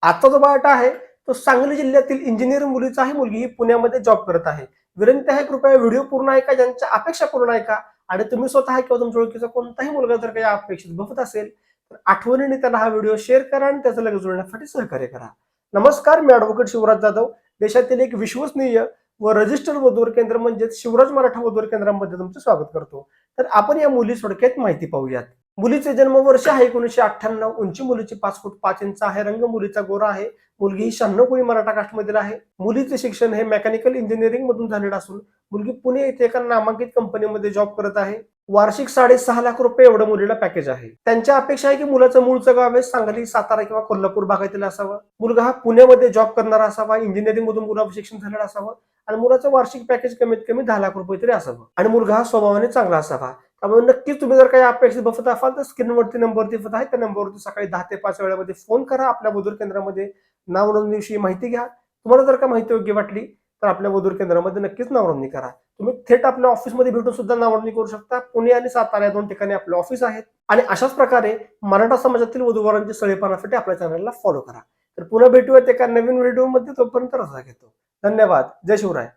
आजचा जो बायोटा आहे तो सांगली जिल्ह्यातील इंजिनिअरिंग मुलीचा आहे. मुलगी ही पुण्यामध्ये जॉब करत आहे. विनंती आहे कृपया व्हिडिओ पूर्ण ऐका, ज्यांच्या अपेक्षा पूर्ण ऐका. आणि तुम्ही स्वतः किंवा तुमच्या ओळखीचा कोणताही मुलगा जर काही अपेक्षित बघत असेल तर आठवणीने त्याला हा व्हिडिओ शेअर करा आणि त्याचं लगेच जुळण्यासाठी सहकार्य करा. नमस्कार, मी ॲडव्होकेट शिवराज जाधव, देशातील एक विश्वसनीय व रजिस्टर्ड वधूवर केंद्र म्हणजेच शिवराज मराठा वधूवर केंद्रामध्ये तुमचं स्वागत करतो. तर आपण या मुली थोडक्यात माहिती पाहूयात. मुलीचे जन्मवर्ष आहे 1998. उंची मुलीची 5 फूट 5 इंच आहे. रंग मुलीचा गोरा आहे. मुलगी ही 96 कोळी मराठा कास्टमधील आहे. मुलीचे शिक्षण हे मेकॅनिकल इंजिनिअरिंग मधून झालेलं असून मुलगी पुणे येथे एका नामांकित कंपनीमध्ये जॉब करत आहे. वार्षिक 6.5 लाख रुपये एवढं मुलीला पॅकेज आहे. त्यांच्या अपेक्षा आहे की मुलाचं मूळचं गाव आहे सांगली, सातारा किंवा कोल्हापूर भागातील असावं. मुलगा हा पुण्यामध्ये जॉब करणारा असावा. इंजिनिअरिंग मधून मुलाचं शिक्षण झालेलं असावं आणि मुलाचं वार्षिक पॅकेज कमीत कमी 10 लाख रुपये तरी असावं आणि मुलगा हा स्वभावाने चांगला असावा. त्यामुळे नक्कीच तुम्ही जर काही अपेक्षित बघत असाल तर स्क्रीनवरती नंबर दिसत आहे, त्या नंबरवरती सकाळी 10 ते 5 वेळामध्ये फोन करा. आपल्या वधूर केंद्रामध्ये नाव नोंदणीविषयी माहिती घ्या. तुम्हाला जर का माहिती योग्य वाटली तर आपल्या वधूर केंद्रामध्ये नक्कीच नाव नोंदणी करा. तुम्ही थेट आपल्या ऑफिसमध्ये भेटून सुद्धा नाव नोंदणी करू शकता. पुणे आणि सातारा या 2 ठिकाणी आपले ऑफिस आहेत. आणि अशाच प्रकारे मराठा समाजातील वधूवरांची सळेपणासाठी आपल्या चॅनलला फॉलो करा. तर पुन्हा भेटूयात एका नवीन व्हिडिओमध्ये. तोपर्यंत रजा घेतो. धन्यवाद. जय शिवराय.